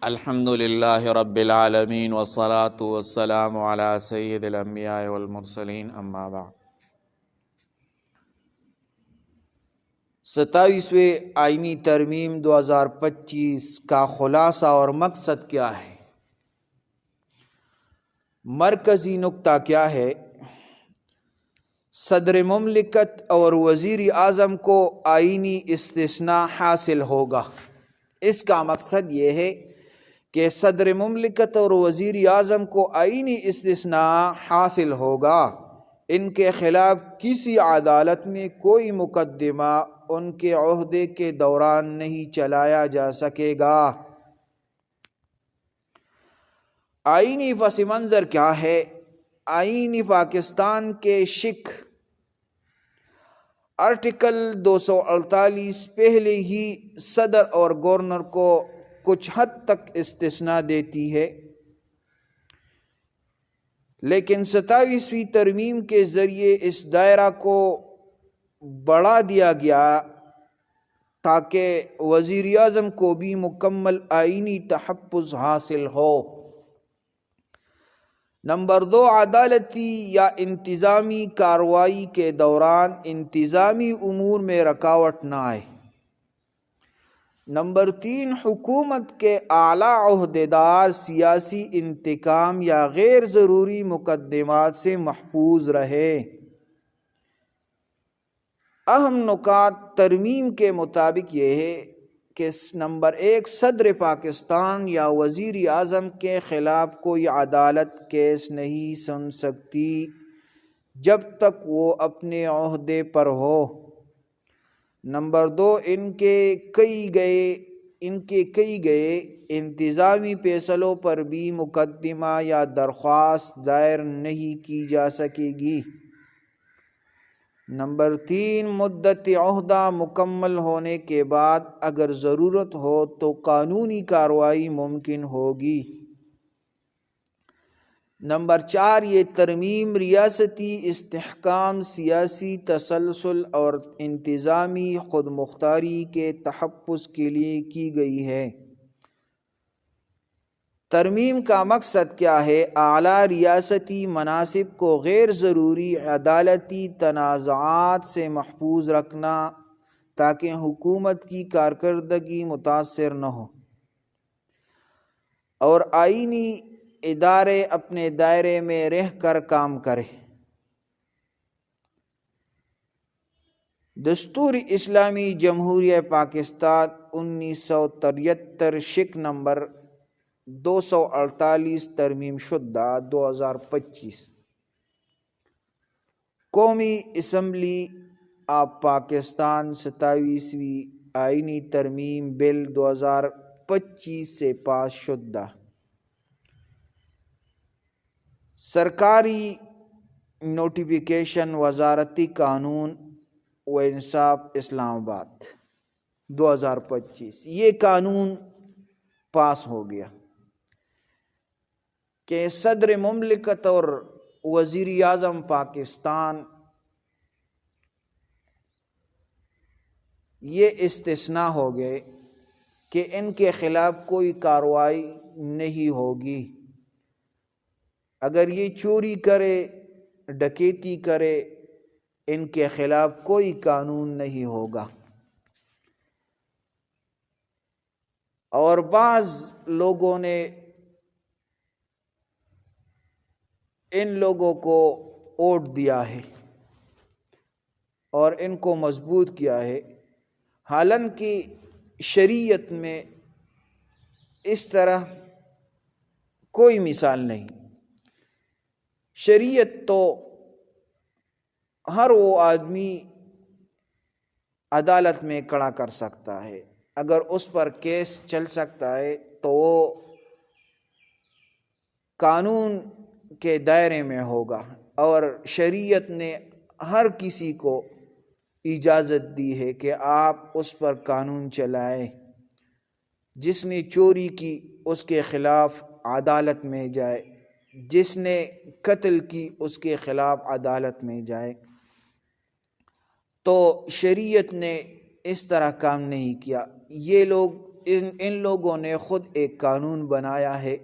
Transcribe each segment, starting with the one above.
الحمد للہ رب العالمین والصلاة والسلام علی سید الانبیاء والمرسلین اما بعد۔ 27ویں آئینی ترمیم 2025 کا خلاصہ اور مقصد کیا ہے؟ مرکزی نکتہ کیا ہے؟ صدر مملکت اور وزیر اعظم کو آئینی استثناء حاصل ہوگا۔ اس کا مقصد یہ ہے کہ صدر مملکت اور وزیر اعظم کو آئینی استثناء حاصل ہوگا۔ ان کے خلاف کسی عدالت میں کوئی مقدمہ ان کے عہدے کے دوران نہیں چلایا جا سکے گا۔ آئینی پس منظر کیا ہے؟ آئین پاکستان کے شق آرٹیکل 248 پہلے ہی صدر اور گورنر کو کچھ حد تک استثناء دیتی ہے، لیکن 27ویں ترمیم کے ذریعے اس دائرہ کو بڑھا دیا گیا تاکہ وزیر اعظم کو بھی مکمل آئینی تحفظ حاصل ہو۔ نمبر 2، عدالتی یا انتظامی کارروائی کے دوران انتظامی امور میں رکاوٹ نہ آئے۔ نمبر 3، حکومت کے اعلیٰ عہدیدار سیاسی انتقام یا غیر ضروری مقدمات سے محفوظ رہے۔ اہم نکات ترمیم کے مطابق یہ ہے کہ نمبر 1، صدر پاکستان یا وزیر اعظم کے خلاف کوئی عدالت کیس نہیں سن سکتی جب تک وہ اپنے عہدے پر ہو۔ نمبر 2، ان کے کئی گئے انتظامی فیصلوں پر بھی مقدمہ یا درخواست دائر نہیں کی جا سکے گی۔ نمبر 3، مدت عہدہ مکمل ہونے کے بعد اگر ضرورت ہو تو قانونی کارروائی ممکن ہوگی۔ نمبر 4، یہ ترمیم ریاستی استحکام، سیاسی تسلسل اور انتظامی خود مختاری کے تحفظ کے لیے کی گئی ہے۔ ترمیم کا مقصد کیا ہے؟ اعلیٰ ریاستی مناصب کو غیر ضروری عدالتی تنازعات سے محفوظ رکھنا تاکہ حکومت کی کارکردگی متاثر نہ ہو اور آئینی ادارے اپنے دائرے میں رہ کر کام کریں۔ دستور اسلامی جمہوریہ پاکستان 1973 شق نمبر 248 ترمیم شدہ 2025۔ قومی اسمبلی آف پاکستان 27ویں آئینی ترمیم بل 2025 سے پاس شدہ۔ سرکاری نوٹیفیکیشن، وزارتی قانون و انصاف، اسلام آباد 2025۔ یہ قانون پاس ہو گیا کہ صدر مملکت اور وزیر اعظم پاکستان یہ استثناء ہو گئے کہ ان کے خلاف کوئی کارروائی نہیں ہوگی۔ اگر یہ چوری کرے، ڈکیتی کرے، ان کے خلاف کوئی قانون نہیں ہوگا۔ اور بعض لوگوں نے ان لوگوں کو ووٹ دیا ہے اور ان کو مضبوط کیا ہے، حالانکہ شریعت میں اس طرح کوئی مثال نہیں۔ شریعت تو ہر وہ آدمی عدالت میں کھڑا کر سکتا ہے، اگر اس پر کیس چل سکتا ہے تو وہ قانون کے دائرے میں ہوگا، اور شریعت نے ہر کسی کو اجازت دی ہے کہ آپ اس پر قانون چلائیں۔ جس نے چوری کی اس کے خلاف عدالت میں جائے، جس نے قتل کی اس کے خلاف عدالت میں جائے۔ تو شریعت نے اس طرح کام نہیں کیا۔ یہ لوگ ان لوگوں نے خود ایک قانون بنایا ہے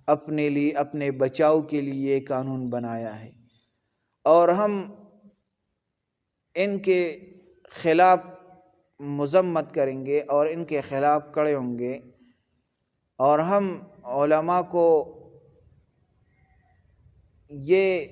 اپنے لیے، اپنے بچاؤ کے لیے یہ قانون بنایا ہے، اور ہم ان کے خلاف مذمت کریں گے اور ان کے خلاف کھڑے ہوں گے، اور ہم علماء کو یہ